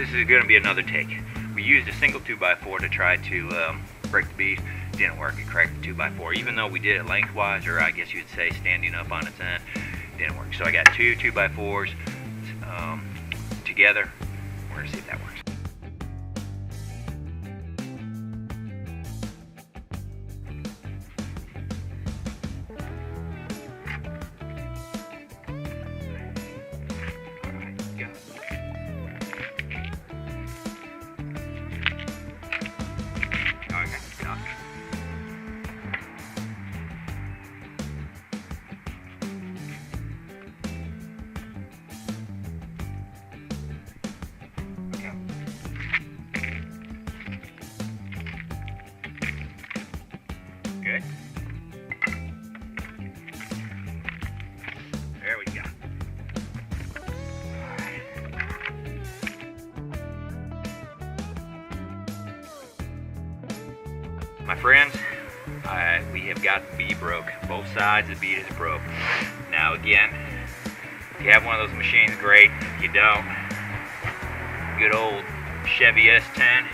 This is going to be another take. We used a single 2x4 to try to break the bead. Didn't work. It cracked the 2x4. Even though we did it lengthwise, or I guess you'd say standing up on its end, didn't work. So I got two 2x4s together. We're going to see if that works. Good. There we go. My friends, we have got the bead broke. Both sides of the bead is broke. Now again, if you have one of those machines, great. If you don't, good old Chevy S10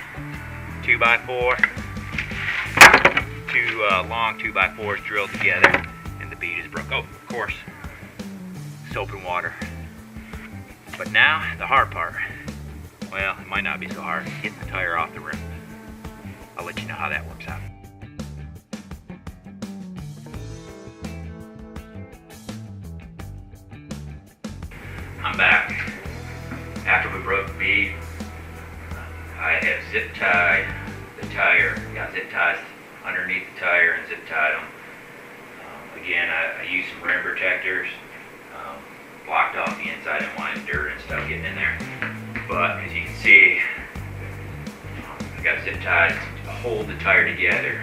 2x4. Two long 2x4s drilled together, and the bead is broke. Oh, of course, soap and water. But now, the hard part. Well, it might not be so hard. Getting the tire off the rim. I'll let you know how that works out. I'm back. After we broke the bead, I have zip tied the tire. Got zip ties underneath the tire and zip tied them. Again, I used some rim protectors, blocked off the inside. I didn't want dirt and stuff getting in there. But as you can see, I got zip ties to hold the tire together.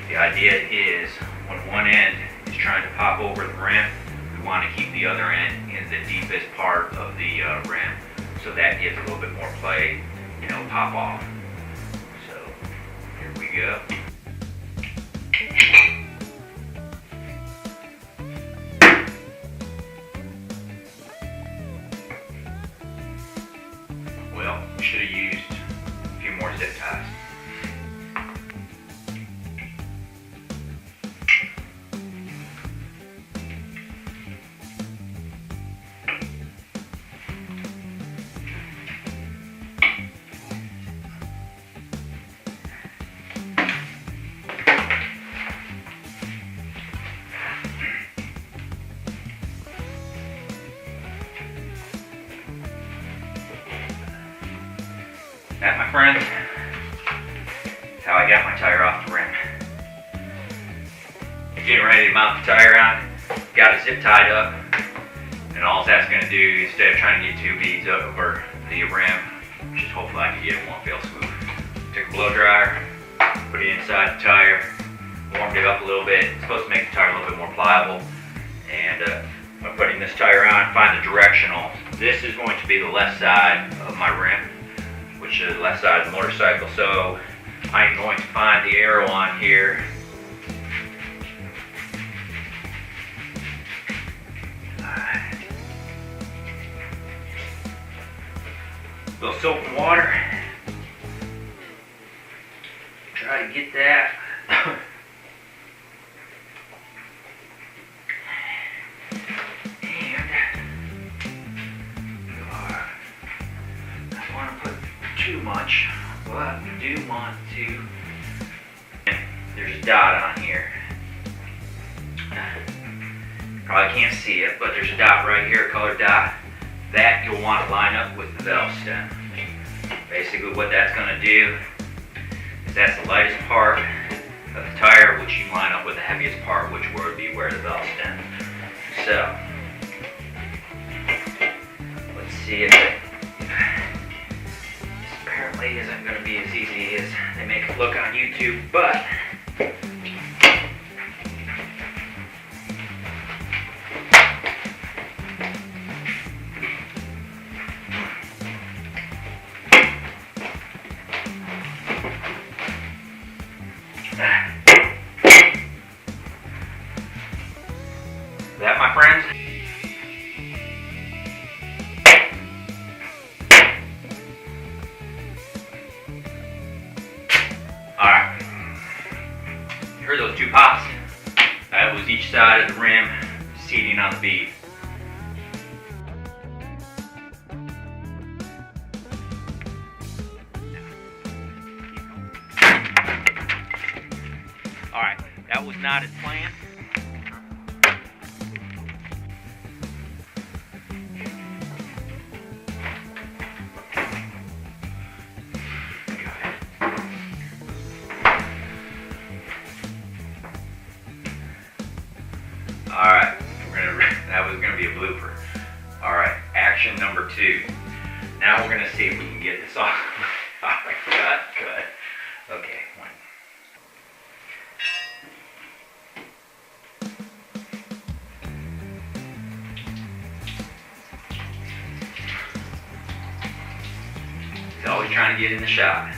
The idea is when one end is trying to pop over the rim, we want to keep the other end in the deepest part of the rim, so that gives a little bit more play, pop off. So here we go. Well, we should have used a few more zip ties. That, my friends, is how I got my tire off the rim. Getting ready to mount the tire on, got it zip tied up, and all that's going to do, instead of trying to get two beads over the rim, which is hopefully I can get it one fell swoop. Took a blow dryer, put it inside the tire, warmed it up a little bit. It's supposed to make the tire a little bit more pliable. And I'm putting this tire on, find the directional. This is going to be the left side of my rim, which is the left side of the motorcycle. So I'm going to find the arrow on here. A little soap and water. Try to get that. Too much, but we do want to. There's a dot on here. Probably can't see it, but there's a dot right here, a colored dot. That you'll want to line up with the valve stem. Basically, what that's going to do is that's the lightest part of the tire, which you line up with the heaviest part, which would be where the valve stem. So let's see if it apparently isn't going to be as easy as they make it look on YouTube, but that, my friends, heard those two pops? That was each side of the rim seating on the bead. Alright, that was not as planned. Alright, that was going to be a blooper. Alright, action number 2. Now we're going to see if we can get this off. Alright, cut. Okay, one. He's always trying to get in the shot.